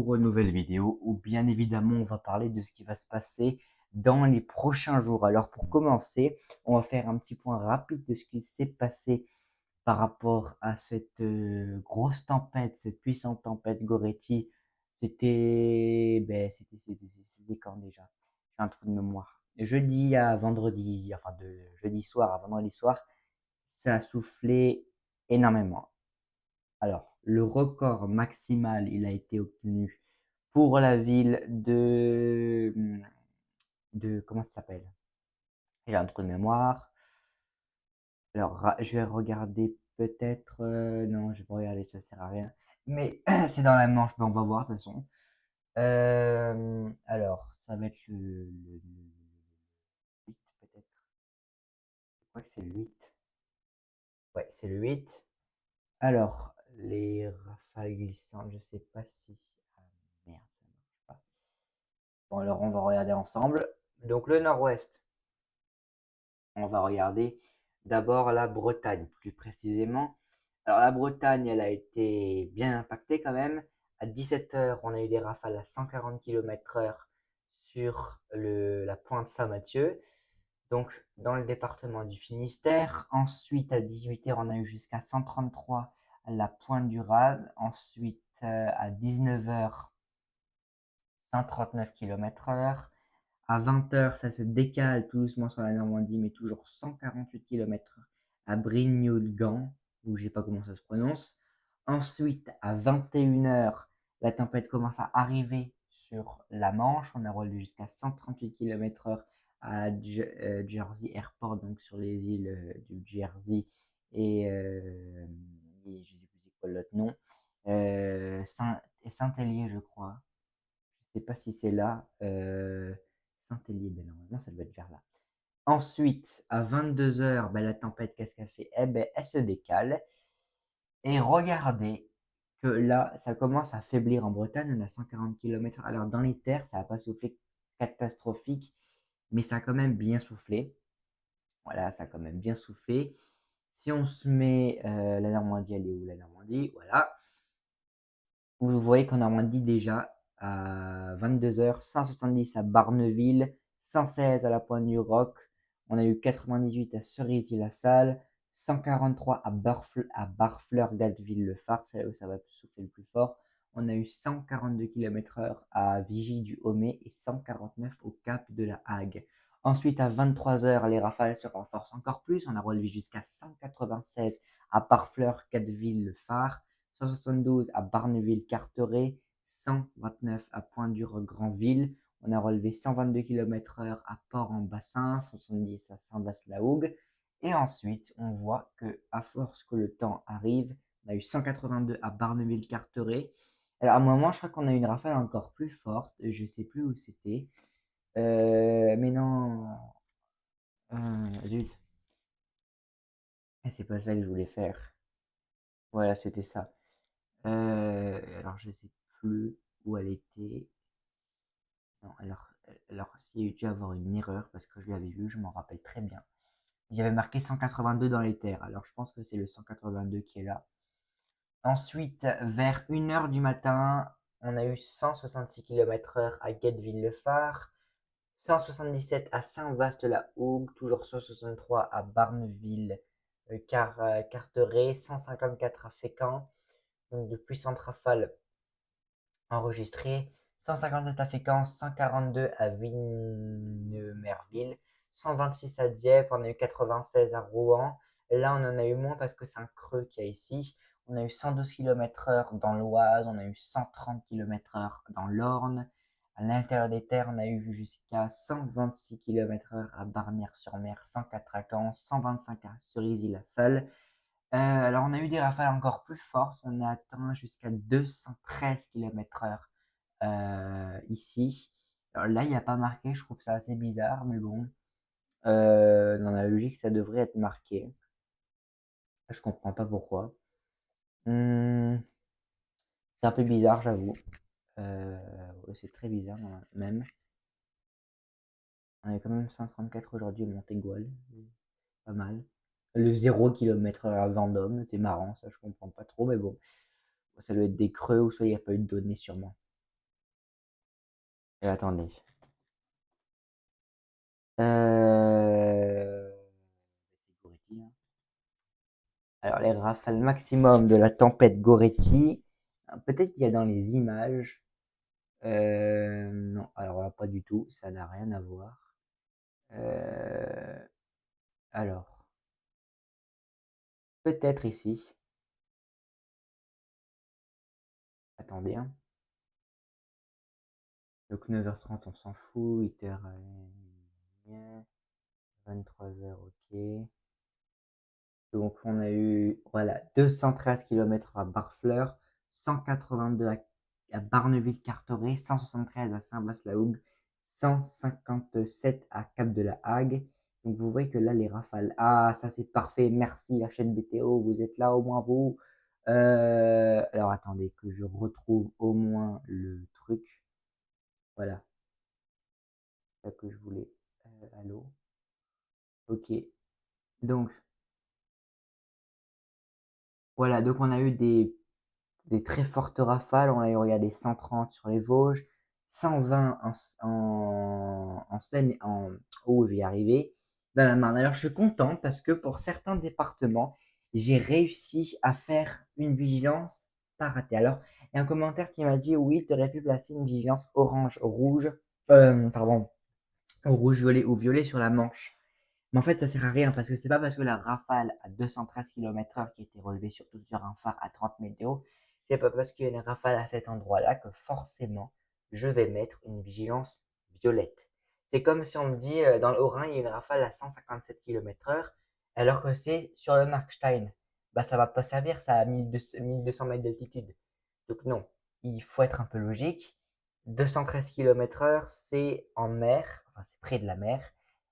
pour une nouvelle vidéo où bien évidemment on va parler de ce qui va se passer dans les prochains jours. Alors pour commencer, on va faire un petit point rapide de ce qui s'est passé par rapport à cette grosse tempête, cette puissante tempête Goretti. C'était quand déjà? J'ai un trou de mémoire. Jeudi à vendredi, enfin de jeudi soir à vendredi soir, ça a soufflé énormément. Alors, le record maximal, il a été obtenu pour la ville de comment ça s'appelle? J'ai un trou de mémoire. Alors, je vais regarder peut-être. Non, je vais pas regarder, ça sert à rien. Mais c'est dans la Manche, mais on va voir de toute façon. Alors, ça va être le 8 peut-être. Je crois que c'est le 8. Ouais, c'est le 8. Alors, les rafales glissantes, je sais pas si. Ah, merde, ça marche pas. Bon, alors on va regarder ensemble. Donc le nord-ouest, on va regarder d'abord la Bretagne, plus précisément. Alors la Bretagne, elle a été bien impactée quand même. À 17 heures, on a eu des rafales à 140 km/h sur la pointe Saint-Mathieu, donc dans le département du Finistère. Ensuite, à 18 heures, on a eu jusqu'à 133 à la pointe du Rad. Ensuite, à 19 heures, 139 km/h. À 20 heures, ça se décale tout doucement sur la Normandie, mais toujours 148 km/h à Brignoud-Gand, ou je ne sais pas comment ça se prononce. Ensuite, à 21 heures, la tempête commence à arriver sur la Manche. On a relevé jusqu'à 138 km/h à Jersey Airport, donc sur les îles du Jersey et je ne sais plus c'est quoi l'autre nom. Saint-Hélier, je crois. Je sais pas si c'est là. Saint-Hélier, ben normalement ça doit être vers là. Ensuite, à 22 heures, ben, la tempête, qu'est-ce qu'elle fait? Eh ben, elle se décale. Et regardez que là, ça commence à faiblir en Bretagne. On a 140 km. Alors, dans les terres, ça n'a pas soufflé catastrophique, mais ça a quand même bien soufflé. Voilà, ça a quand même bien soufflé. Si on se met la Normandie, elle est où la Normandie? Voilà. Vous voyez qu'en Normandie déjà, à 22 heures, 170 à Barneville, 116 à la Pointe du Roc, on a eu 98 à Cerisy-la-Salle, 143 à Barfleur-Gâteville-le-Phare, c'est là où ça va souffler le plus fort. On a eu 142 km/h à Vigie-du-Haumé et 149 au Cap de la Hague. Ensuite, à 23 heures, les rafales se renforcent encore plus. On a relevé jusqu'à 196 à Barfleur-Gâteville-le-Phare, 172 à Barneville-Carteret, 129 à Pointe-du-Granville. On a relevé 122 km/h à Port-en-Bassin, 70 à Saint-Bas-la-Hougue. Et ensuite, on voit que à force que le temps arrive, on a eu 182 à Barneville-Carteret. Alors à un moment, je crois qu'on a eu une rafale encore plus forte. Je ne sais plus où c'était. Mais non. Zut. C'est pas ça que je voulais faire. Voilà, c'était ça. Alors je sais plus où elle était. Non, alors s'il y a dû avoir une erreur parce que je l'avais vu, je m'en rappelle très bien. J'avais marqué 182 dans les terres, alors je pense que c'est le 182 qui est là. Ensuite, vers 1 heure du matin, on a eu 166 km/h à Guebwiller-le-Phare, 177 à Saint-Vaast-la-Hougue, toujours 163 à Barneville-Carteret, 154 à Fécamp, donc de puissantes rafales enregistrées. 157 à Fécamp, 142 à Vinmerville, 126 à Dieppe, on a eu 96 à Rouen. Là, on en a eu moins parce que c'est un creux qu'il y a ici. On a eu 112 km/h dans l'Oise, on a eu 130 km/h dans l'Orne. À l'intérieur des terres, on a eu jusqu'à 126 km/h à Barnières-sur-Mer, 104 à Caen, 125 à Cerisy-la-Salle. Alors, on a eu des rafales encore plus fortes. On a atteint jusqu'à 213 km/h ici. Alors là, il n'y a pas marqué. Je trouve ça assez bizarre, mais bon. Dans la logique, ça devrait être marqué. Je comprends pas pourquoi. C'est un peu bizarre, j'avoue. Ouais, c'est très bizarre, même. On est quand même 134 aujourd'hui à Montégoal. Pas mal. Le 0 km/h à Vendôme, c'est marrant, ça je comprends pas trop, mais bon. Ça doit être des creux ou soit il n'y a pas eu de données sûrement. Attendez. C'est Goretti, hein. Alors, les rafales maximum de la tempête Goretti, peut-être qu'il y a dans les images. Non, alors là, pas du tout, ça n'a rien à voir. Alors, peut-être ici. Attendez, hein. Donc 9h30, on s'en fout. 8h, 23h, ok. Donc on a eu voilà, 213 km à Barfleur, 182 à Barneville-Carteret, 173 à Saint-Bas-la-Hougue, 157 à Cap de la Hague. Donc vous voyez que là, les rafales. Ah, ça c'est parfait. Merci la chaîne BTO, vous êtes là au moins vous. Alors attendez que je retrouve au moins le truc. Voilà, c'est ça que je voulais. Allô. Ok. Donc voilà, donc on a eu des très fortes rafales. On a eu, regardez, 130 sur les Vosges, 120 en Seine, oh, je vais y arriver, dans la Marne. Alors, je suis content parce que pour certains départements, j'ai réussi à faire une vigilance pas ratée. Alors, il y a un commentaire qui m'a dit, oui, tu aurais pu placer une vigilance orange, rouge, pardon, rouge, violet ou violet sur la Manche. Mais en fait, ça sert à rien parce que c'est pas parce que la rafale à 213 km/h qui a été relevée surtout sur un phare à 30 mètres de haut, c'est pas parce qu'il y a une rafale à cet endroit-là que forcément je vais mettre une vigilance violette. C'est comme si on me dit dans le Haut-Rhin, il y a une rafale à 157 km/h alors que c'est sur le Markstein. Bah, ça va pas servir, ça à 1200 mètres d'altitude. Donc non, il faut être un peu logique. 213 km/h, c'est en mer, enfin c'est près de la mer,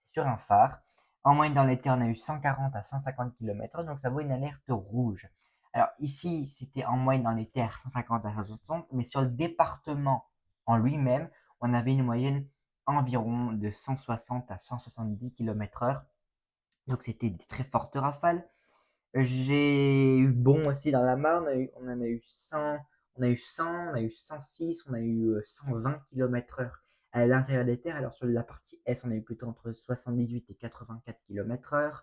c'est sur un phare. En moyenne, dans l'été, on a eu 140 à 150 km/h, donc ça vaut une alerte rouge. Alors ici, c'était en moyenne dans les terres 150 à 160, mais sur le département en lui-même, on avait une moyenne environ de 160 à 170 km/h. Donc c'était des très fortes rafales. J'ai eu bon aussi dans la Marne, on en a eu 100, on a eu 100, on a eu 106, on a eu 120 km/h à l'intérieur des terres. Alors sur la partie S, on a eu plutôt entre 78 et 84 km/h.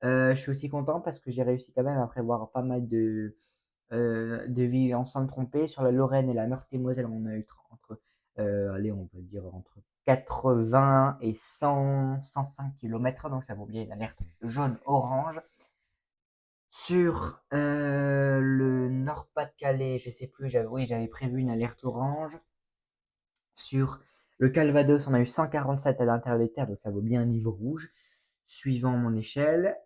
Je suis aussi content parce que j'ai réussi quand même à prévoir pas mal de villes sans me tromper. Sur la Lorraine et la Meurthe-et-Moselle, on a eu entre, allez, on peut dire entre 80 et 100, 105 km/h. Donc ça vaut bien une alerte jaune-orange. Sur le Nord-Pas-de-Calais, je sais plus, oui, j'avais prévu une alerte orange. Sur le Calvados, on a eu 147 à l'intérieur des terres, donc ça vaut bien un niveau rouge, suivant mon échelle.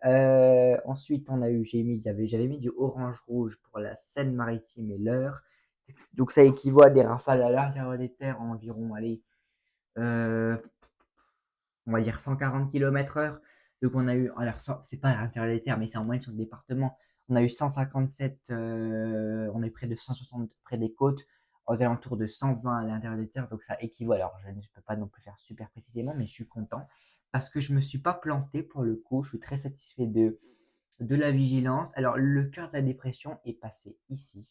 Ensuite, j'avais mis du orange-rouge pour la Seine-Maritime et l'Eure. Donc ça équivaut à des rafales à l'intérieur des terres environ, allez, euh, on va dire 140 km/h. Donc on a eu, alors c'est pas à l'intérieur des terres, mais c'est en moyenne sur le département. On a eu 157, on est près de 160 près des côtes, aux alentours de 120 à l'intérieur des terres. Donc ça équivaut, alors je ne peux pas non plus faire super précisément, mais je suis content parce que je me suis pas planté pour le coup. Je suis très satisfait de la vigilance. Alors le cœur de la dépression est passé ici,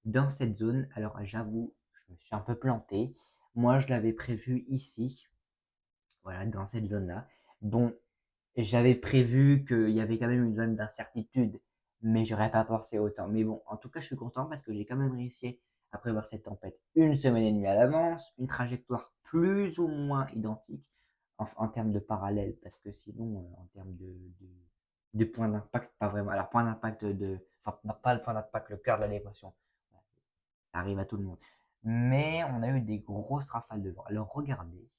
dans cette zone. Alors j'avoue, je me suis un peu planté. Moi, je l'avais prévu ici, voilà, dans cette zone-là. Bon, j'avais prévu qu'il y avait quand même une zone d'incertitude, mais j'aurais pas pensé autant. Mais bon, en tout cas, je suis content parce que j'ai quand même réussi à prévoir cette tempête une semaine et demie à l'avance, une trajectoire plus ou moins identique en termes de parallèle, parce que sinon, en termes de point d'impact, pas vraiment. Alors, point d'impact enfin, pas le point d'impact, le cœur de la dépression. Ça arrive à tout le monde. Mais on a eu des grosses rafales de vent. Alors regardez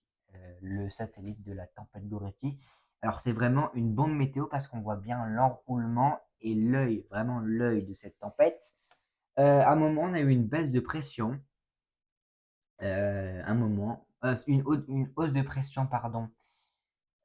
le satellite de la tempête Goretti. Alors c'est vraiment une bombe météo parce qu'on voit bien l'enroulement et l'œil, vraiment l'œil de cette tempête. À un moment, on a eu une baisse de pression. Un moment, une hausse de pression, pardon.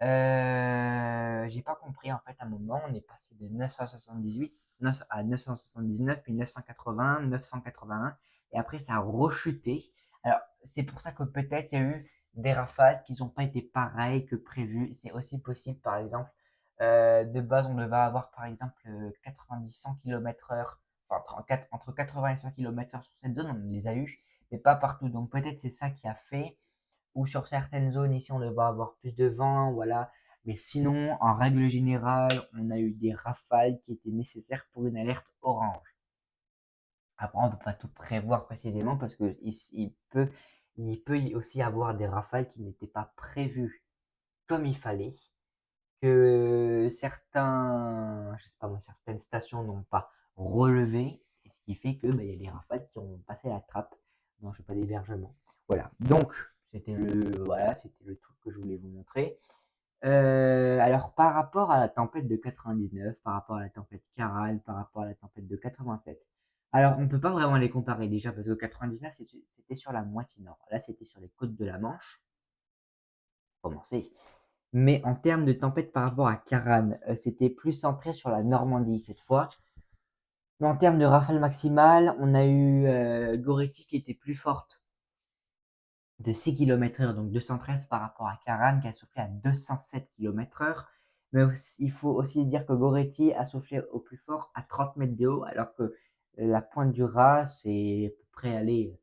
J'ai pas compris en fait. À un moment, on est passé de 978 à 979, puis 980, 981, et après ça a rechuté. Alors c'est pour ça que peut-être il y a eu des rafales qui n'ont pas été pareilles que prévu. C'est aussi possible, par exemple, de base on devait avoir par exemple 90-100 km/h, enfin entre 80 et 100 km/h sur cette zone, on les a eu, mais pas partout. Donc peut-être c'est ça qui a fait ou sur certaines zones ici, on devrait avoir plus de vent, voilà. Mais sinon, en règle générale, on a eu des rafales qui étaient nécessaires pour une alerte orange. Après, on ne peut pas tout prévoir précisément parce que il peut y aussi avoir des rafales qui n'étaient pas prévues comme il fallait, que certains, je sais pas moi, certaines stations n'ont pas relevé, et ce qui fait que il y a des rafales qui ont passé la trappe. Non, je fais pas d'hébergement. Voilà. Donc, c'était le truc que je voulais vous montrer. Alors, par rapport à la tempête de 99, par rapport à la tempête Caral, par rapport à la tempête de 87. Alors, on peut pas vraiment les comparer déjà parce que 99, c'était sur la moitié nord. Là, c'était sur les côtes de la Manche. Commencer. Mais en termes de tempête par rapport à Karan, c'était plus centré sur la Normandie cette fois. Mais en termes de rafale maximale, on a eu Goretti qui était plus forte de 6 km/h, donc 213 par rapport à Karan qui a soufflé à 207 km/h. Mais il faut aussi se dire que Goretti a soufflé au plus fort à 30 mètres de haut, alors que la pointe du Raz, c'est à peu près aller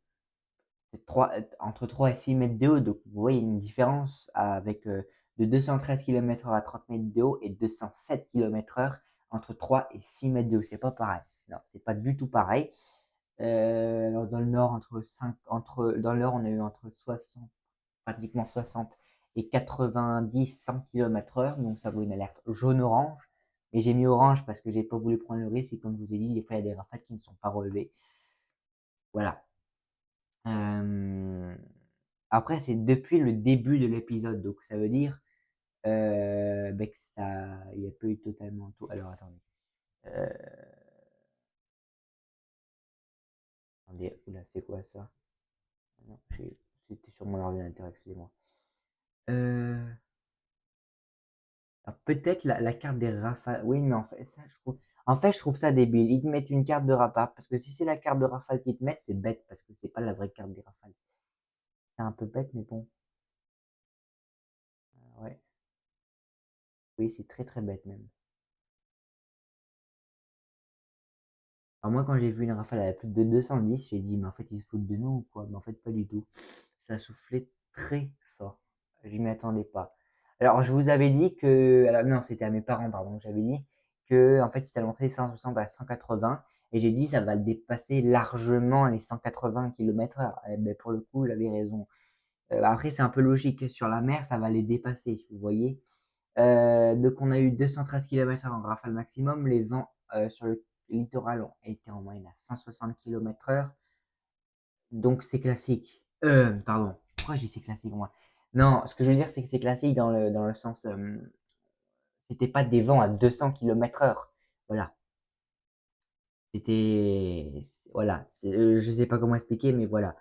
entre 3 et 6 mètres de haut. Donc, vous voyez une différence avec de 213 km/h à 30 mètres de haut et 207 km/h entre 3 et 6 mètres de haut. C'est pas pareil. Non, c'est pas du tout pareil. Alors dans le nord, dans le nord, on a eu entre 60, pratiquement 60 et 90, 100 km/h. Donc, ça vaut une alerte jaune-orange. Et j'ai mis orange parce que j'ai pas voulu prendre le risque. Et comme je vous ai dit, des fois, il y a des rafales qui ne sont pas relevées. Voilà. Euh, Après, c'est depuis le début de l'épisode, donc ça veut dire que ça, il n'y a pas eu totalement tout. Alors attendez, euh, oula, c'est quoi ça? Non, c'était sur mon ordinateur, excusez-moi. Euh, Peut-être la carte des rafales. Oui, mais en fait, je trouve ça débile. Ils te mettent une carte de rafale parce que si c'est la carte de rafale qu'ils te mettent, c'est bête parce que c'est pas la vraie carte des rafales. C'est un peu bête, mais bon, ouais, oui, c'est très très bête même. Alors moi, quand j'ai vu une rafale à plus de 210, j'ai dit, mais en fait, ils se foutent de nous ou quoi? Mais en fait, pas du tout. Ça soufflait très fort. Je m'y attendais pas. Alors, je vous avais dit que, alors non, c'était à mes parents, pardon, j'avais dit que, en fait, c'était monté 160 à 180, et j'ai dit, ça va le dépasser largement les 180 km/h. Eh ben, pour le coup, j'avais raison. Après, c'est un peu logique. Sur la mer, ça va les dépasser, vous voyez. Donc on a eu 213 km/h en rafale maximum. Les vents sur le littoral ont été en moyenne à 160 km/h. Donc c'est classique. Pardon. Pourquoi je dis c'est classique moi? Non, ce que je veux dire c'est que c'est classique dans le sens c'était pas des vents à 200 km/h. Voilà. C'était voilà, je sais pas comment expliquer mais voilà.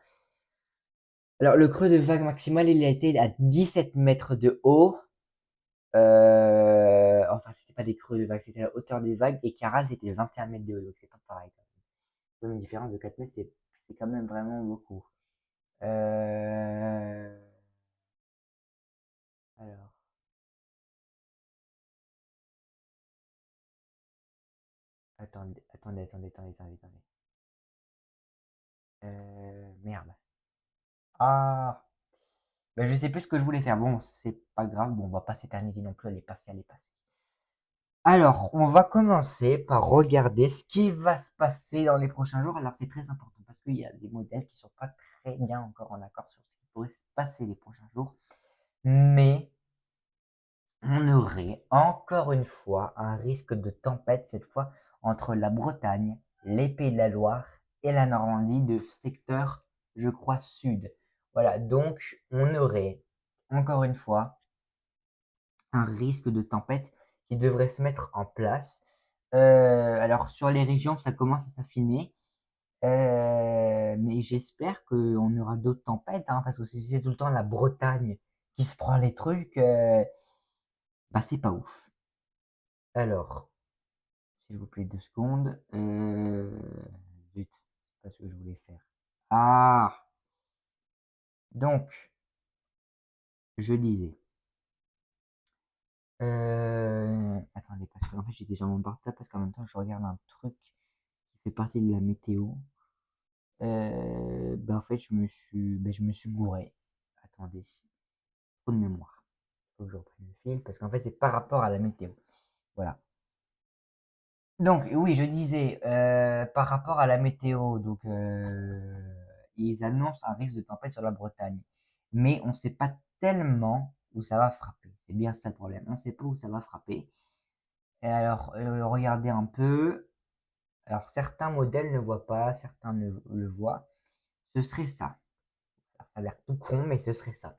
Alors le creux de vague maximale, il a été à 17 mètres de haut. Enfin, c'était pas des creux de vagues, c'était la hauteur des vagues. Et Caral, c'était 21 mètres de haut, donc c'est pas pareil. Même une différence de 4 mètres, c'est quand même vraiment beaucoup. Euh, alors, attendez. Merde. Ah, ben, je sais plus ce que je voulais faire. Bon, c'est pas grave. Bon, on va pas s'éterniser non plus. Elle est passée, elle est passée. Alors, on va commencer par regarder ce qui va se passer dans les prochains jours. Alors, c'est très important parce qu'il y a des modèles qui sont pas très bien encore en accord sur ce qui pourrait se passer les prochains jours. Mais on aurait encore une fois un risque de tempête, cette fois entre la Bretagne, les Pays de la Loire et la Normandie de secteur, je crois, sud. Voilà, donc on aurait encore une fois un risque de tempête qui devrait se mettre en place. Alors sur les régions, ça commence à s'affiner. Mais j'espère qu'on aura d'autres tempêtes, hein, parce que si c'est tout le temps la Bretagne qui se prend les trucs, bah c'est pas ouf. Alors, s'il vous plaît, 2 secondes. Zut, c'est pas ce que je voulais faire. Ah, donc, je disais. Attendez, parce qu'en fait, j'étais sur mon portable, parce qu'en même temps, je regarde un truc qui fait partie de la météo. Bah, en fait, je me suis gouré. attendez, trop de mémoire. Faut que je reprenne le fil parce qu'en fait, c'est par rapport à la météo. Voilà. Donc, oui, je disais, par rapport à la météo, donc, ils annoncent un risque de tempête sur la Bretagne. Mais on ne sait pas tellement où ça va frapper. C'est bien ça le problème. On ne sait pas où ça va frapper. Et alors, regardez un peu. Alors, certains modèles ne voient pas, certains le voient. Ce serait ça. Alors, ça a l'air tout con, mais ce serait ça.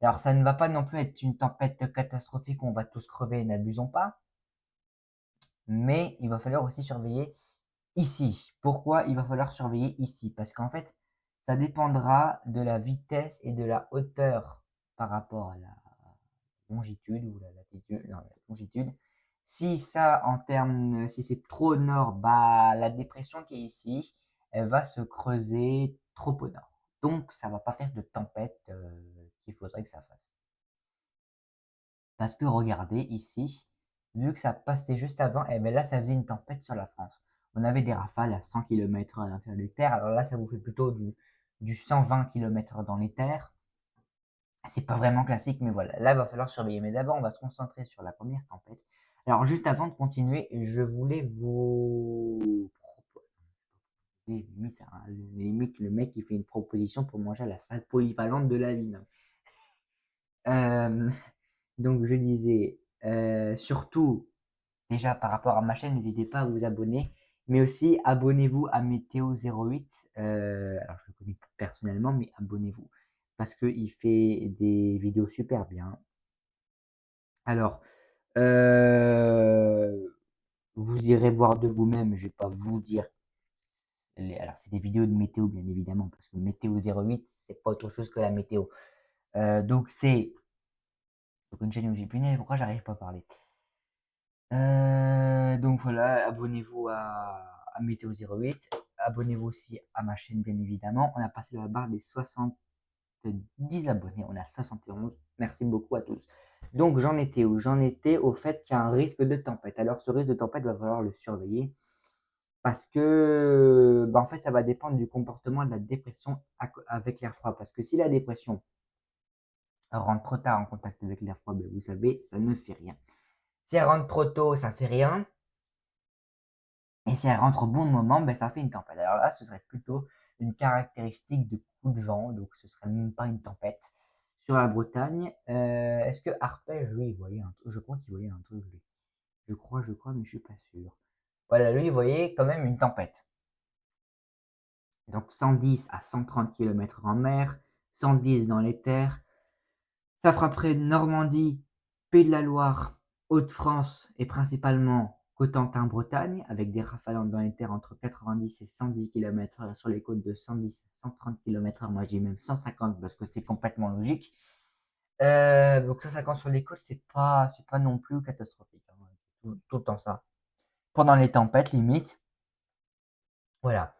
Alors, ça ne va pas non plus être une tempête catastrophique où on va tous crever, n'abusons pas. Mais il va falloir aussi surveiller ici. Pourquoi il va falloir surveiller ici? Parce qu'en fait, ça dépendra de la vitesse et de la hauteur par rapport à la longitude ou la latitude, non, la longitude. Si ça, en termes, si c'est trop au nord, bah, la dépression qui est ici, elle va se creuser trop au nord. Donc, ça va pas faire de tempête qu'il faudrait que ça fasse. Parce que regardez ici, vu que ça passait juste avant, et bien là, ça faisait une tempête sur la France. On avait des rafales à 100 km à l'intérieur des terres. Alors là, ça vous fait plutôt du 120 km dans les terres. C'est pas vraiment classique, mais voilà. Là, il va falloir surveiller. Mais d'abord, on va se concentrer sur la première tempête. Alors, juste avant de continuer, je voulais vous limite le mec qui fait une proposition pour manger à la salle polyvalente de la ville. Euh, donc, je disais, surtout, déjà par rapport à ma chaîne, n'hésitez pas à vous abonner. Mais aussi, abonnez-vous à Météo08. Alors, je le connais personnellement, mais abonnez-vous. Parce qu'il fait des vidéos super bien. Alors, vous irez voir de vous-même. Je vais pas vous dire. Alors, c'est des vidéos de météo, bien évidemment. Parce que Météo08, c'est pas autre chose que la météo. Donc, c'est. Donc, une chaîne où j'ai punaise, pourquoi j'arrive pas à parler? Donc voilà, abonnez-vous à Météo08. Abonnez-vous aussi à ma chaîne, bien évidemment. On a passé la barre des 70 abonnés. On a 71. Merci beaucoup à tous. Donc j'en étais où? J'en étais au fait qu'il y a un risque de tempête. Alors ce risque de tempête, va falloir le surveiller parce que bah, en fait, ça va dépendre du comportement de la dépression avec l'air froid. Parce que si la dépression rentre trop tard en contact avec l'air froid, ben, vous savez, ça ne fait rien. Si elle rentre trop tôt, ça fait rien. Et si elle rentre au bon moment, ben, ça fait une tempête. Alors là, ce serait plutôt une caractéristique de coup de vent, donc ce serait même pas une tempête. Sur la Bretagne, est-ce que Arpège, lui, il voyait un truc? Je crois qu'il voyait un truc, lui. Je crois, mais je suis pas sûr. Voilà, lui, il voyait quand même une tempête. Donc 110 à 130 km en mer, 110 dans les terres. Ça frapperait Normandie, Pays de la Loire, Hauts-de-France et principalement Cotentin-Bretagne, avec des rafales dans les terres entre 90 et 110 km/h sur les côtes de 110 à 130 km/h. Moi, j'ai même 150 parce que c'est complètement logique. Donc 150 sur les côtes, c'est pas non plus catastrophique, hein. Tout le temps ça. Pendant les tempêtes, limite. Voilà.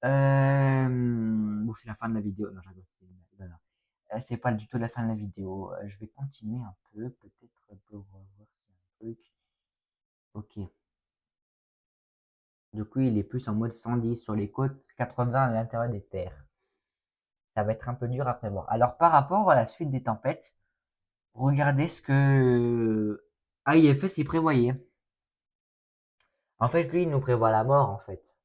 Bon, c'est la fin de la vidéo. Non, j'arrête, c'est pas du tout la fin de la vidéo. Je vais continuer un peu, peut-être pour voir s'il y a un truc. Ok. Du coup, il est plus en mode 110 sur les côtes, 80 à l'intérieur des terres. Ça va être un peu dur à prévoir. Alors, par rapport à la suite des tempêtes, regardez ce que AIFS y prévoyait. En fait, lui, il nous prévoit la mort, en fait.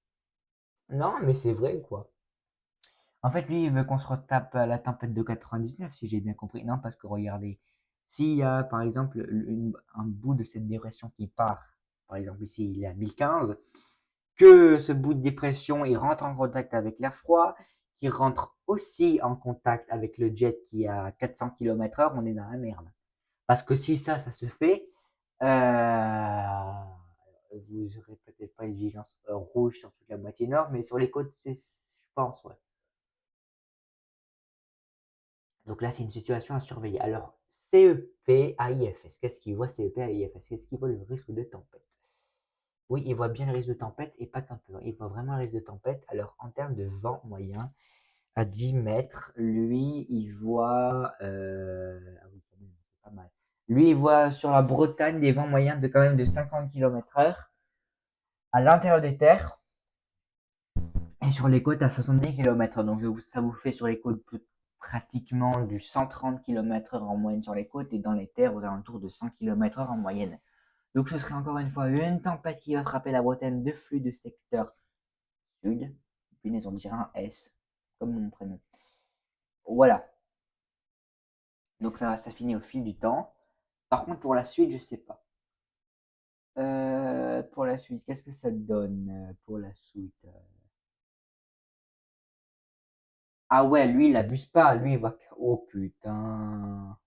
Non, mais c'est vrai, quoi. En fait, lui, il veut qu'on se retape à la tempête de 99, si j'ai bien compris. Non, parce que regardez, s'il y a, par exemple, un bout de cette dépression qui part, par exemple ici, il est à 1015, que ce bout de dépression, il rentre en contact avec l'air froid, qui rentre aussi en contact avec le jet qui est à 400 km/h, on est dans la merde. Parce que si ça se fait, vous aurez peut-être pas une vigilance rouge sur toute la moitié nord, mais sur les côtes, je pense, ouais. Donc là, c'est une situation à surveiller. Alors, CEP, AIFS, qu'est-ce qu'il voit CEP, AIFS? Qu'est-ce qu'il voit le risque de tempête? Oui, il voit bien le risque de tempête et pas qu'un peu. Il voit vraiment le risque de tempête. Alors, en termes de vent moyen, à 10 mètres, lui, il voit. Ah oui, quand même, c'est pas mal. Lui, il voit sur la Bretagne des vents moyens de quand même de 50 km/h à l'intérieur des terres et sur les côtes à 70 km/h. Donc, ça vous fait sur les côtes pratiquement du 130 km/h en moyenne sur les côtes et dans les terres aux alentours de 100 km/h en moyenne. Donc ce serait encore une fois une tempête qui va frapper la Bretagne de flux de secteur sud. Punaise, on dirait un S, comme mon prénom. Voilà. Donc ça va s'affiner au fil du temps. Par contre, pour la suite, je sais pas. Pour la suite, qu'est-ce que ça donne pour la suite Ah ouais, lui, il abuse pas. Lui, il va. Oh putain.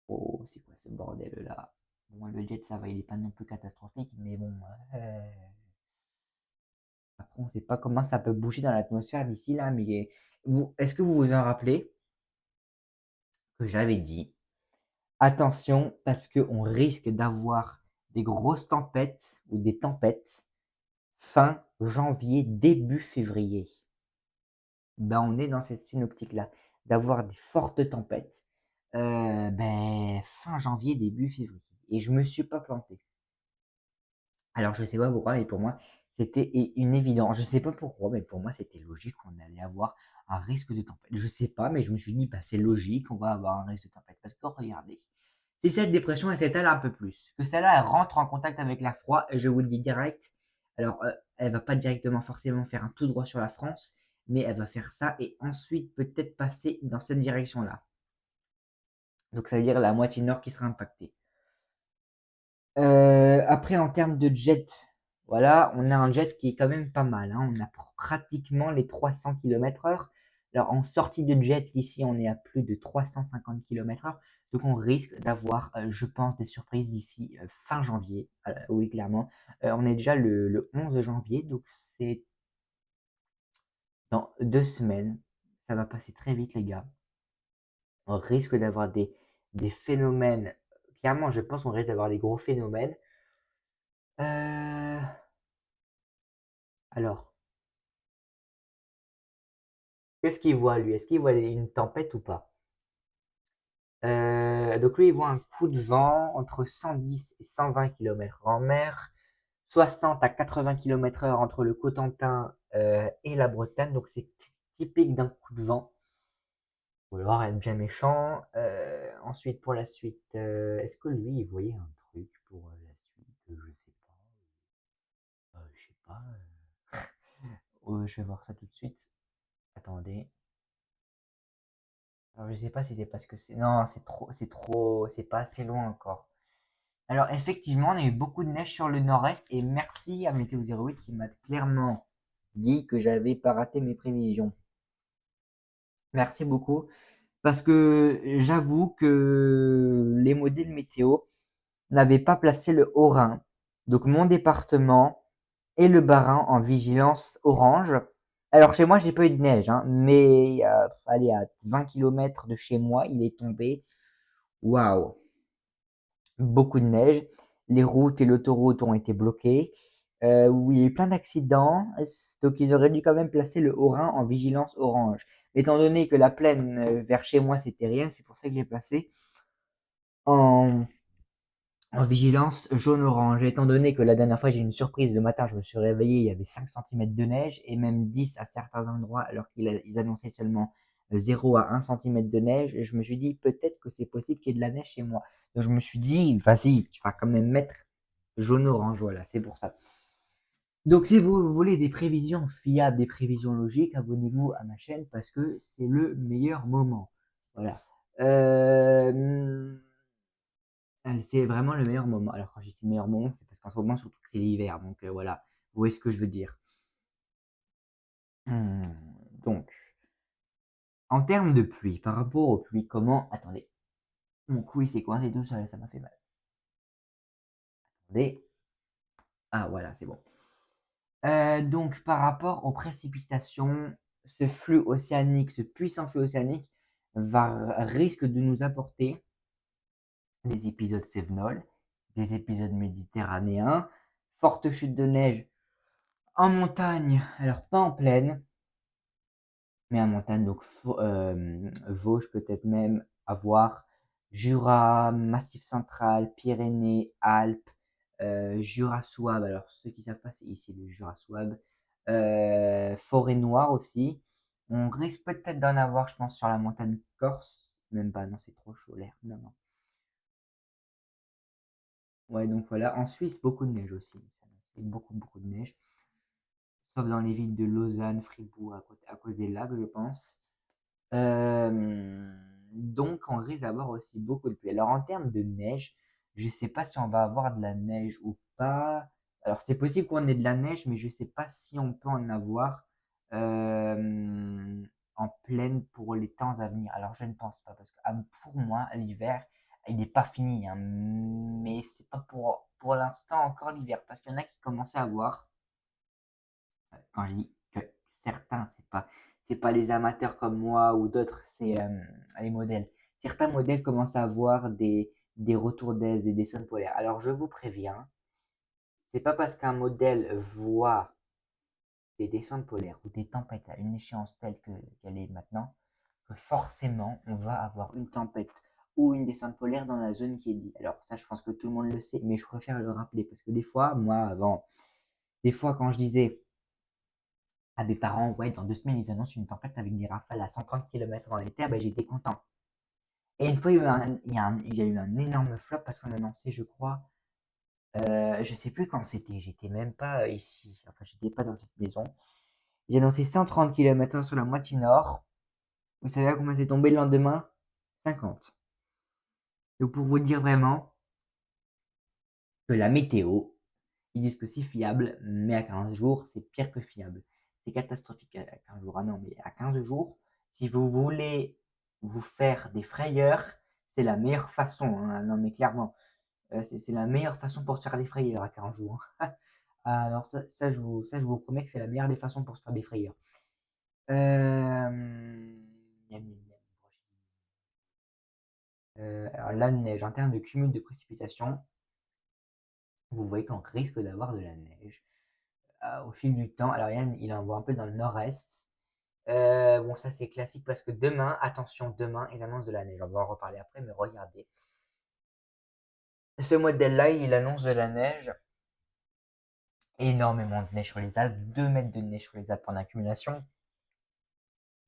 Oh, c'est quoi ce bordel là? Bon, le jet, ça va, il est pas non plus catastrophique, mais bon. Après, on sait pas comment ça peut bouger dans l'atmosphère d'ici là, mais est-ce que vous vous en rappelez que j'avais dit attention parce qu'on risque d'avoir des grosses tempêtes ou des tempêtes fin janvier, début février. Ben, on est dans cette synoptique-là, d'avoir des fortes tempêtes ben, fin janvier, début février. Et je me suis pas planté. Alors, je sais pas pourquoi, mais pour moi, c'était une évidence. Je sais pas pourquoi, mais pour moi, c'était logique qu'on allait avoir un risque de tempête. Je sais pas, mais je me suis dit, bah, c'est logique, on va avoir un risque de tempête. Parce que regardez, si cette dépression, elle s'étale un peu plus, que celle-là, elle rentre en contact avec l'air froid, et je vous le dis direct, alors, elle va pas directement forcément faire un tout droit sur la France, mais elle va faire ça et ensuite peut-être passer dans cette direction-là. Donc, ça veut dire la moitié nord qui sera impactée. Après, en termes de jet, voilà, on a un jet qui est quand même pas mal, hein. On a pratiquement les 300 km/h. Alors, en sortie de jet, ici, on est à plus de 350 km/h. Donc, on risque d'avoir, je pense, des surprises d'ici fin janvier. Oui, clairement. On est déjà le 11 janvier, donc c'est dans 2 semaines. Ça va passer très vite, les gars. On risque d'avoir des phénomènes. Clairement, je pense qu'on risque d'avoir des gros phénomènes. Euh, alors, qu'est-ce qu'il voit lui? Est-ce qu'il voit une tempête ou pas? Donc lui, il voit un coup de vent entre 110 et 120 km en mer, 60 à 80 km/h entre le Cotentin et la Bretagne. Donc c'est typique d'un coup de vent. Ou alors être bien méchant. Ensuite, pour la suite, est-ce que lui, il voyait un truc pour la suite? Je sais pas. Je sais pas. Je vais voir ça tout de suite. Attendez. Alors, je sais pas si c'est parce que c'est. Non, c'est pas assez loin encore. Alors, effectivement, on a eu beaucoup de neige sur le nord-est et merci à Météo 08 qui m'a clairement dit que j'avais pas raté mes prévisions. Merci beaucoup. Parce que j'avoue que les modèles météo n'avaient pas placé le Haut-Rhin, donc mon département et le Bas-Rhin en vigilance orange. Alors chez moi, j'ai pas eu de neige, hein, mais allez, à 20 km de chez moi, il est tombé. Waouh! Beaucoup de neige. Les routes et l'autoroute ont été bloquées. Où il y a eu plein d'accidents. Donc ils auraient dû quand même placer le Haut-Rhin en vigilance orange. Mais étant donné que la plaine vers chez moi, c'était rien, c'est pour ça que j'ai placé en, en vigilance jaune-orange. Étant donné que la dernière fois, j'ai eu une surprise. Le matin, je me suis réveillé, il y avait 5 centimètres de neige et même 10 à certains endroits, alors qu'ils annonçaient seulement 0 à 1 centimètre de neige. Et je me suis dit, peut-être que c'est possible qu'il y ait de la neige chez moi. Donc je me suis dit, vas-y, tu vas quand même mettre jaune-orange. Voilà, c'est pour ça. Donc si vous voulez des prévisions fiables, des prévisions logiques, abonnez-vous à ma chaîne parce que c'est le meilleur moment. Voilà. Euh, c'est vraiment le meilleur moment. Alors quand je dis c'est le meilleur moment, c'est parce qu'en ce moment, surtout que c'est l'hiver. Donc voilà, vous voyez ce que je veux dire. Hmm, Donc, en termes de pluie, par rapport aux pluies, comment... Attendez, mon cou il s'est coincé tout seul, ça m'a fait mal. Attendez. Ah voilà, c'est bon. Donc par rapport aux précipitations, ce flux océanique, ce puissant flux océanique risque de nous apporter des épisodes cévenols, des épisodes méditerranéens, fortes chutes de neige en montagne, alors pas en plaine, mais en montagne, donc Vosges peut-être même, avoir Jura, Massif central, Pyrénées, Alpes, Jura Souabe. Alors ceux qui savent pas, c'est ici le Jura Souabe. Forêt noire aussi. On risque peut-être d'en avoir, je pense, sur la montagne corse. Même pas, non, c'est trop chaud l'air. Non, non. Ouais, donc voilà. En Suisse, beaucoup de neige aussi. Ça, c'est beaucoup, beaucoup de neige. Sauf dans les villes de Lausanne, Fribourg, à cause des lacs, je pense. Donc, on risque d'avoir aussi beaucoup de pluie. Alors, en termes de neige, je ne sais pas si on va avoir de la neige ou pas. Alors, c'est possible qu'on ait de la neige, mais je ne sais pas si on peut en avoir en pleine pour les temps à venir. Alors, je ne pense pas, parce que pour moi, l'hiver, il n'est pas fini, hein, mais c'est pas pour l'instant encore l'hiver, parce qu'il y en a qui commencent à avoir quand je dis que certains, c'est pas les amateurs comme moi ou d'autres, c'est les modèles. Certains modèles commencent à avoir des retours d'aise et des sonnes polaires. Alors je vous préviens, c'est pas parce qu'un modèle voit des descentes polaires ou des tempêtes à une échéance qu'elle est maintenant, que forcément on va avoir une tempête ou une descente polaire dans la zone qui est dit. Alors ça, je pense que tout le monde le sait, mais je préfère le rappeler parce que des fois, moi avant, des fois quand je disais à mes parents, ouais, dans 2 semaines, ils annoncent une tempête avec des rafales à 130 km dans les terres, ben, j'étais content. Et une fois, il y a eu un énorme flop parce qu'on annonçait, je crois, je sais plus quand c'était, j'étais même pas ici, enfin, j'étais pas dans cette maison. Ils annonçaient 130 km/h sur la moitié nord. Vous savez à combien c'est tombé le lendemain? 50. Donc, pour vous dire vraiment que la météo, ils disent que c'est fiable, mais à 15 jours, c'est pire que fiable. C'est catastrophique à 15 jours. Ah non, mais à 15 jours, si vous voulez vous faire des frayeurs, c'est la meilleure façon, hein. Non, mais clairement, c'est la meilleure façon pour se faire des frayeurs à 15 jours. Alors ça, je vous promets que c'est la meilleure des façons pour se faire des frayeurs. Miam, miam, miam. Alors la neige, en termes de cumul de précipitations, vous voyez qu'on risque d'avoir de la neige au fil du temps. Alors Yann, il en voit un peu dans le nord-est. Bon, ça c'est classique parce que demain, attention, demain, ils annoncent de la neige. On va en reparler après, mais regardez. Ce modèle-là, il annonce de la neige, énormément de neige sur les Alpes, 2 mètres de neige sur les Alpes en accumulation.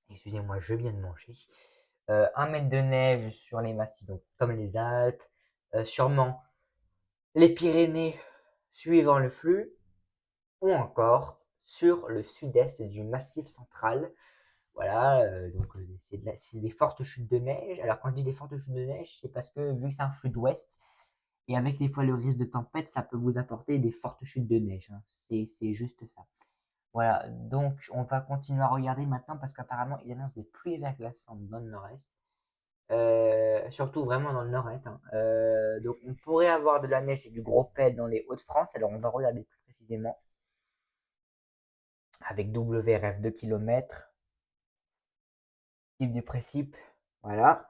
Excusez-moi, je viens de manger. 1 mètre de neige sur les massifs, donc comme les Alpes, sûrement les Pyrénées suivant le flux, ou encore sur le sud-est du massif central. Voilà, donc c'est des fortes chutes de neige. Alors quand je dis des fortes chutes de neige, c'est parce que vu que c'est un flux d'ouest, et avec des fois le risque de tempête, ça peut vous apporter des fortes chutes de neige, hein. C'est juste ça. Voilà, donc on va continuer à regarder maintenant parce qu'apparemment ils annoncent des pluies verglaçantes dans le nord-est. Surtout vraiment dans le nord-est, hein. Donc on pourrait avoir de la neige et du gros pelle dans les Hauts-de-France. Alors on va regarder plus précisément avec WRF 2 km, type de précip, voilà.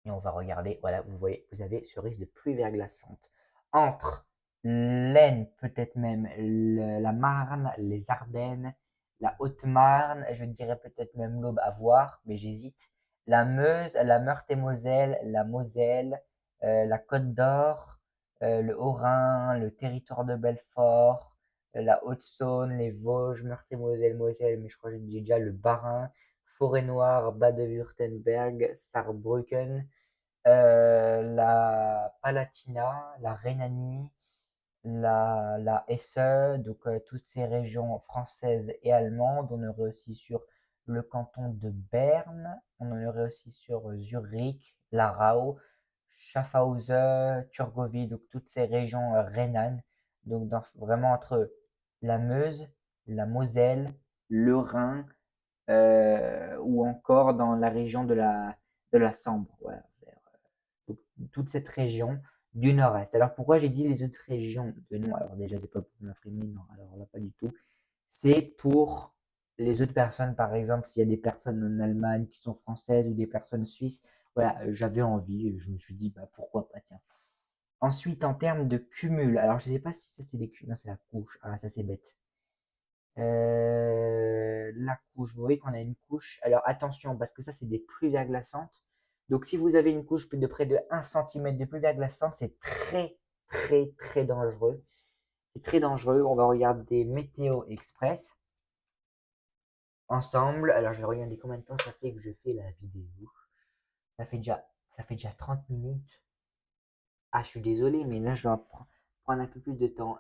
Et on va regarder, voilà, vous voyez, vous avez ce risque de pluie verglaçante. Entre l'Aisne, peut-être même la Marne, les Ardennes, la Haute-Marne, je dirais peut-être même l'Aube à voir, mais j'hésite. La Meuse, la Meurthe-et-Moselle, la Moselle, la Côte d'Or, le Haut-Rhin, le territoire de Belfort, la Haute-Saône, les Vosges, Meurthe-et-Moselle, Moselle, mais je crois que j'ai dit déjà le Bas-Rhin, Forêt-Noire, Bade-Württemberg, Saarbrücken, la Palatinat, la Rhénanie, la Hesse, donc toutes ces régions françaises et allemandes. On aurait aussi sur le canton de Berne, on en aurait aussi sur Zurich, Larau, Schaffhausen, Thurgovie, donc toutes ces régions rhénanes. Donc vraiment entre la Meuse, la Moselle, le Rhin, ou encore dans la région de la Sambre, voilà, donc, toute cette région du nord-est. Alors pourquoi j'ai dit les autres régions de non? Alors déjà, c'est pas pour m'infirmer, non, alors là, pas du tout. C'est pour les autres personnes, par exemple, s'il y a des personnes en Allemagne qui sont françaises ou des personnes suisses, voilà, j'avais envie, je me suis dit, bah pourquoi pas, tiens. Ensuite, en termes de cumul, alors je sais pas si ça c'est des cumuls, non, c'est la couche, ah ça c'est bête. La couche, vous voyez qu'on a une couche. Alors attention, parce que ça, c'est des pluies verglaçantes. Donc si vous avez une couche de près de 1 cm de pluie verglaçante, c'est très, très, très dangereux. C'est très dangereux. On va regarder Météo Express. ensemble. Alors, je vais regarder combien de temps ça fait que je fais la vidéo. Ça fait déjà 30 minutes. Ah, je suis désolé, mais là, je dois prendre un peu plus de temps.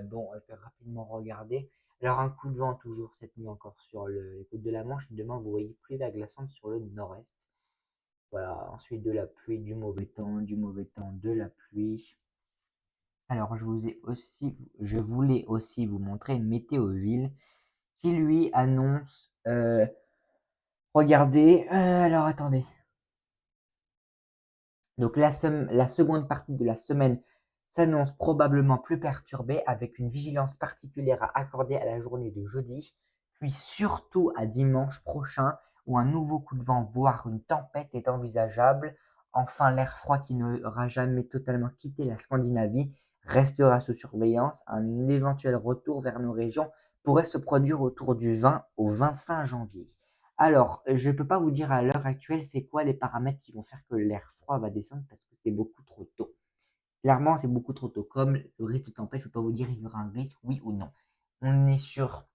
Bon, je vais rapidement regarder. Alors, un coup de vent toujours cette nuit encore sur les côtes de la Manche. Demain, vous voyez pluie verglaçante sur le nord-est. Voilà, ensuite de la pluie, du mauvais temps, de la pluie. Alors, je voulais aussi vous montrer Météoville qui lui annonce, regardez, alors attendez. Donc la seconde partie de la semaine s'annonce probablement plus perturbée avec une vigilance particulière à accorder à la journée de jeudi, puis surtout à dimanche prochain où un nouveau coup de vent, voire une tempête est envisageable. Enfin, l'air froid qui n'aura jamais totalement quitté la Scandinavie restera sous surveillance. Un éventuel retour vers nos régions pourrait se produire autour du 20 au 25 janvier. Alors, je ne peux pas vous dire à l'heure actuelle c'est quoi les paramètres qui vont faire que l'air froid va descendre parce que c'est beaucoup trop tôt. Clairement, c'est beaucoup trop tôt. Comme le risque de tempête, je ne peux pas vous dire il y aura un risque, oui ou non. On est sur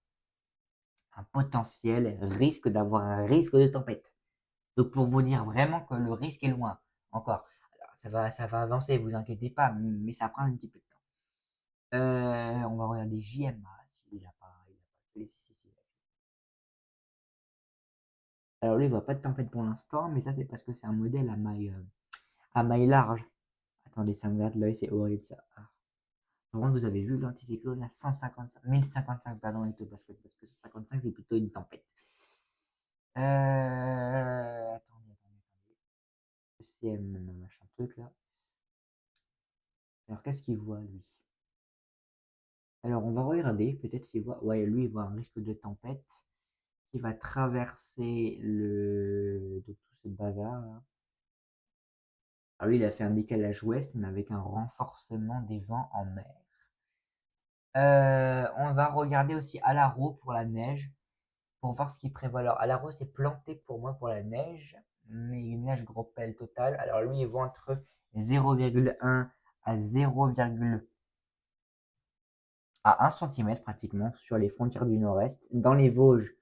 un potentiel risque d'avoir un risque de tempête. Donc, pour vous dire vraiment que le risque est loin, encore. Alors, ça va avancer, vous inquiétez pas, mais ça prend un petit peu de temps. On va regarder JMA, s'il n'a pas, fait les CCC. Alors, lui, il ne voit pas de tempête pour l'instant, mais ça, c'est parce que c'est un modèle à maille large. Attendez, ça me gratte l'œil, c'est horrible ça. Ah. Par contre, vous avez vu l'anticyclone à 155, 1055 pardon, hectopascal, parce que 155 c'est plutôt une tempête. Attendez. Le CM, machin truc là. Alors, qu'est-ce qu'il voit lui? Alors, on va regarder, peut-être s'il voit. Ouais, lui, il voit un risque de tempête qui va traverser de tout ce bazar là. Alors, lui, il a fait un décalage ouest, mais avec un renforcement des vents en mer. On va regarder aussi Alaro pour la neige, pour voir ce qui prévoit. Alors, Alaro, c'est planté pour moi pour la neige, mais une neige gros pelle totale. Alors, lui, il vaut entre 0,1 à 0,1 à 1 cm pratiquement sur les frontières du nord-est. Dans les Vosges,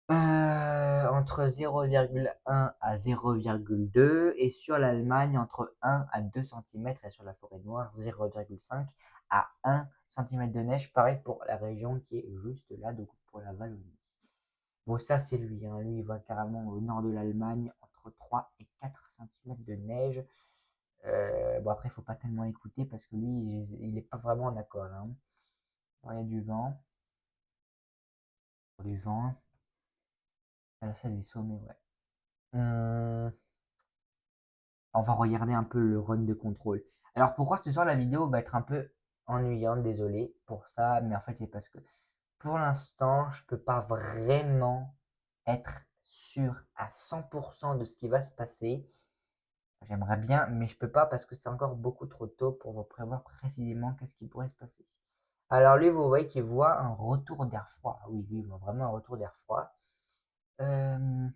entre 0,1 à 0,2 et sur l'Allemagne entre 1 à 2 cm et sur la forêt noire 0,5 à 1 cm de neige. Pareil pour la région qui est juste là, donc pour la Wallonie. Bon, ça c'est lui, hein. Lui il va carrément au nord de l'Allemagne entre 3 et 4 cm de neige. Bon après il faut pas tellement l'écouter parce que lui il n'est pas vraiment en accord, hein. Il y a du vent. Du vent. Alors ça des sommets, ouais. On va regarder un peu le run de contrôle. Alors pourquoi ce soir la vidéo va être un peu ennuyante, désolé pour ça, mais en fait c'est parce que pour l'instant je peux pas vraiment être sûr à 100% de ce qui va se passer. J'aimerais bien, mais je peux pas parce que c'est encore beaucoup trop tôt pour vous prévoir précisément qu'est-ce qui pourrait se passer. Alors lui, vous voyez qu'il voit un retour d'air froid. Ah oui, lui, il voit vraiment un retour d'air froid. Euh,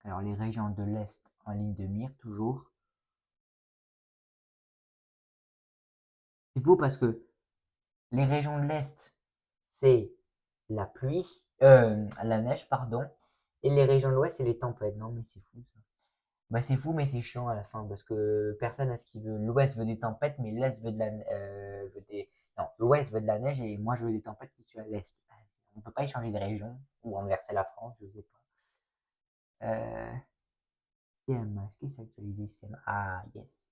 alors les régions de l'Est en ligne de mire toujours. C'est fou parce que les régions de l'Est, c'est la pluie, la neige, pardon, et les régions de l'Ouest, c'est les tempêtes. Non, mais c'est fou ça. Bah, c'est fou, mais c'est chiant à la fin parce que personne n'a ce qu'il veut. L'Ouest veut des tempêtes, mais l'Est veut de non, l'Ouest veut de la neige et moi je veux des tempêtes qui soient à l'Est. Ah, on peut pas échanger de région ou inverser la France, je sais pas. CMA, est-ce qu'il s'est actualisé CMA? Ah, yes.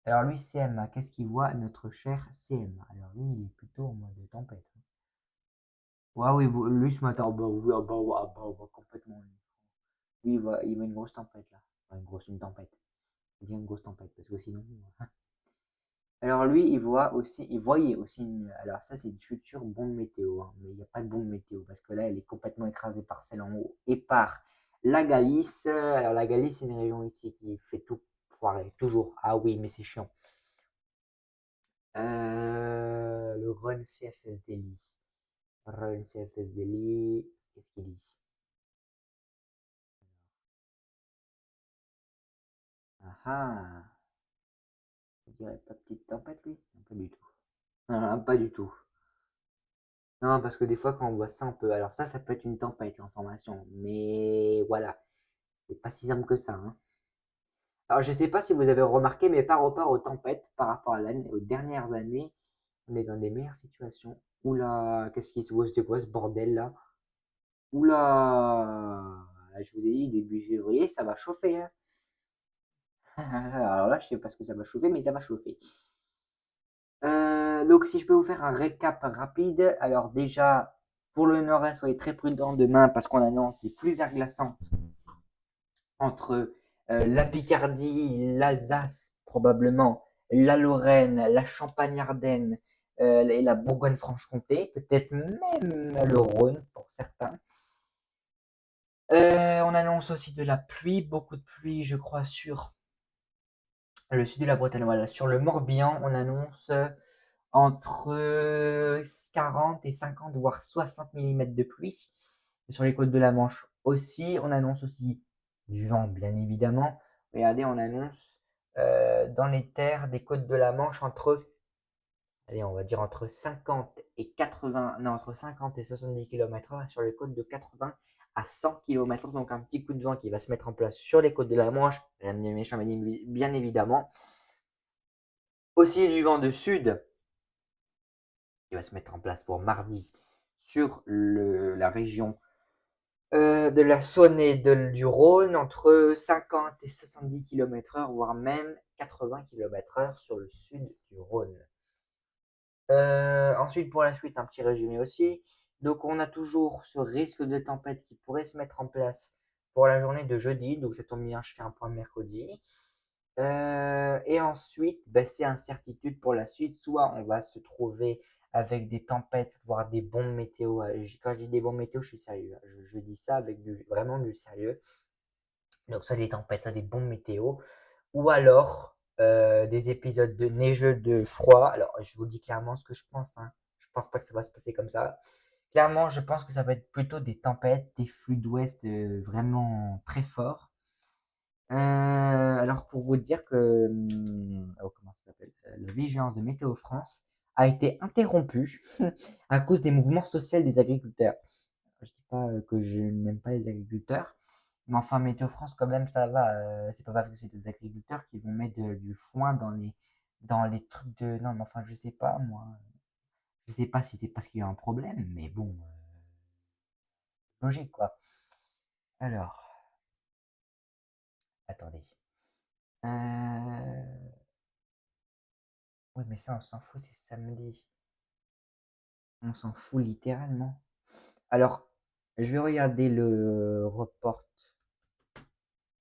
Alors lui, CMA, qu'est-ce qu'il voit notre cher CMA? Alors lui, il est plutôt en mode tempête, hein. Ouais, oui, lui ce matin, bah, oui, complètement. Il voit une grosse tempête là. Enfin, une tempête. Il dit une grosse tempête parce que sinon. Alors lui, il voyait aussi alors ça c'est une future bombe météo, hein, mais il n'y a pas de bombe météo parce que là, elle est complètement écrasée par celle en haut et par la Galice. Alors la Galice, c'est une région ici qui fait tout foirer, toujours. Ah oui, mais c'est chiant. Le Run CFS Daily. Run CFS Daily. Qu'est-ce qu'il dit? Ah ah. Je dirais pas petite tempête, lui? Non, pas du tout. Ah, pas du tout. Non, parce que des fois, quand on voit ça, on peut. Alors, ça peut être une tempête, l'information. Mais voilà, c'est pas si simple que ça, hein. Alors, je sais pas si vous avez remarqué, mais par rapport aux tempêtes, par rapport aux dernières années, on est dans des meilleures situations. Oula, qu'est-ce qui se passe? C'est quoi ce bordel là? Oula, je vous ai dit, début février, ça va chauffer, hein. Alors là, je sais pas ce que ça va chauffer, mais ça va chauffer. Donc, si je peux vous faire un récap rapide, alors déjà, pour le nord-est, soyez très prudents demain parce qu'on annonce des pluies verglaçantes entre la Picardie, l'Alsace, probablement, la Lorraine, la Champagne-Ardenne et la Bourgogne-Franche-Comté, peut-être même le Rhône pour certains. On annonce aussi de la pluie, beaucoup de pluie, je crois, sur le sud de la Bretagne. Voilà. Sur le Morbihan, on annonce entre 40 et 50, voire 60 millimètres de pluie. Sur les côtes de la Manche aussi, on annonce aussi du vent, bien évidemment. Regardez, on annonce dans les terres des côtes de la Manche allez, on va dire entre 50 et 80, non, entre 50 et 70 km/h, sur les côtes de 80 à 100 km/h. Donc un petit coup de vent qui va se mettre en place sur les côtes de la Manche, rien de méchant, bien évidemment. Aussi du vent de sud qui va se mettre en place pour mardi sur la région de la Saône et du Rhône, entre 50 et 70 km/h, voire même 80 km/h sur le sud du Rhône. Ensuite, pour la suite, un petit résumé aussi. Donc, on a toujours ce risque de tempête qui pourrait se mettre en place pour la journée de jeudi. Donc, ça tombe bien, je fais un point mercredi. Et ensuite, ben, c'est incertitude pour la suite. Soit on va se trouver avec des tempêtes, voire des bombes météo. Quand je dis des bombes météo, je suis sérieux, hein. Je dis ça avec vraiment du sérieux. Donc, soit des tempêtes, soit des bombes météo. Ou alors des épisodes de neigeux, de froid. Alors, je vous dis clairement ce que je pense, hein. Je pense pas que ça va se passer comme ça. Clairement, je pense que ça va être plutôt des tempêtes, des flux d'ouest vraiment très forts. Alors pour vous dire que, oh, comment ça s'appelle? La vigilance de Météo France a été interrompue à cause des mouvements sociaux des agriculteurs. Je dis pas que je n'aime pas les agriculteurs, mais enfin Météo France quand même ça va. C'est pas parce que c'est des agriculteurs qui vont mettre du foin dans les trucs de. Non, mais enfin je sais pas moi. Je sais pas si c'est parce qu'il y a un problème, mais bon, logique quoi. Alors, attendez. Euh, Oui, mais ça, on s'en fout, c'est samedi. On s'en fout littéralement. Alors, je vais regarder le report.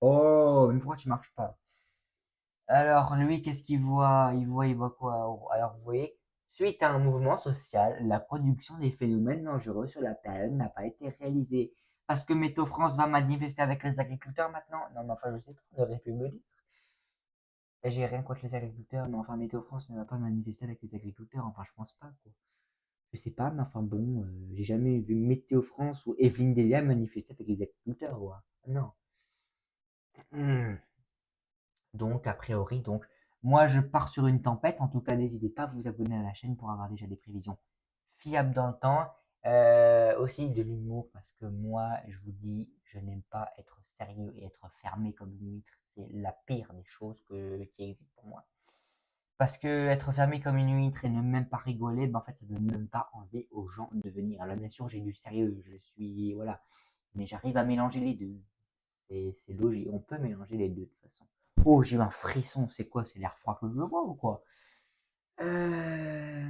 Oh, mais pourquoi tu marches pas? Alors, lui, qu'est-ce qu'il voit? Il voit quoi? Alors, vous voyez, suite à un mouvement social, la production des phénomènes dangereux sur la période n'a pas été réalisée. Parce que Météo France va manifester avec les agriculteurs maintenant? Non, mais enfin, je sais pas, on aurait pu me le dire. Et j'ai rien contre les agriculteurs, mais enfin, Météo France ne va pas manifester avec les agriculteurs. Enfin, je pense pas, quoi. Je sais pas, mais enfin bon, j'ai jamais vu Météo France ou Evelyne Delia manifester avec les agriculteurs, quoi. Non. Hmm. Donc, a priori, donc, moi, je pars sur une tempête. En tout cas, n'hésitez pas à vous abonner à la chaîne pour avoir déjà des prévisions fiables dans le temps. Aussi de l'humour, parce que moi, je vous dis, je n'aime pas être sérieux et être fermé comme une huître. C'est la pire des choses qui existent pour moi. Parce que être fermé comme une huître et ne même pas rigoler, ben en fait, ça donne même pas envie aux gens de venir. Alors, bien sûr, j'ai du sérieux, je suis, voilà, mais j'arrive à mélanger les deux. C'est logique, on peut mélanger les deux de toute façon. Oh, j'ai eu un frisson, c'est quoi? C'est l'air froid que je vois ou quoi? Euh...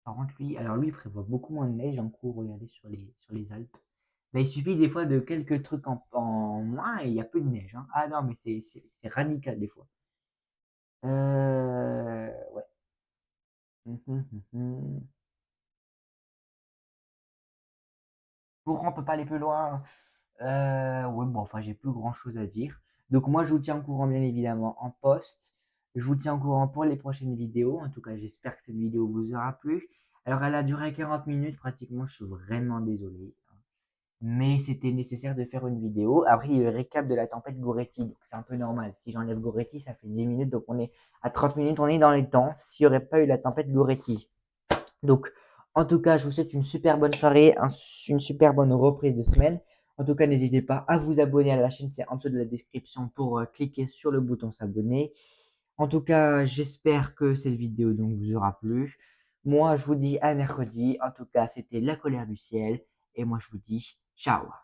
Par contre, lui, il prévoit beaucoup moins de neige en cours, regardez, sur les Alpes. Ben, il suffit des fois de quelques trucs en moins et il n'y a plus de neige, hein. Ah non, mais c'est radical des fois. Ouais. Mhm, mhm. Pourquoi on peut pas aller plus loin? Ouais, bon, enfin, j'ai plus grand chose à dire. Donc, moi, je vous tiens au courant, bien évidemment, en post. Je vous tiens au courant pour les prochaines vidéos. En tout cas, j'espère que cette vidéo vous aura plu. Alors, elle a duré 40 minutes, pratiquement. Je suis vraiment désolé, hein. Mais c'était nécessaire de faire une vidéo. Après, il y a le récap de la tempête Goretti. Donc, c'est un peu normal. Si j'enlève Goretti, ça fait 10 minutes. Donc, on est à 30 minutes. On est dans les temps. S'il n'y aurait pas eu la tempête Goretti. Donc, En tout cas, je vous souhaite une super bonne soirée, une super bonne reprise de semaine. En tout cas, n'hésitez pas à vous abonner à la chaîne, c'est en dessous de la description pour cliquer sur le bouton s'abonner. En tout cas, j'espère que cette vidéo donc vous aura plu. Moi, je vous dis à mercredi. En tout cas, c'était La Colère du Ciel. Et moi, je vous dis ciao.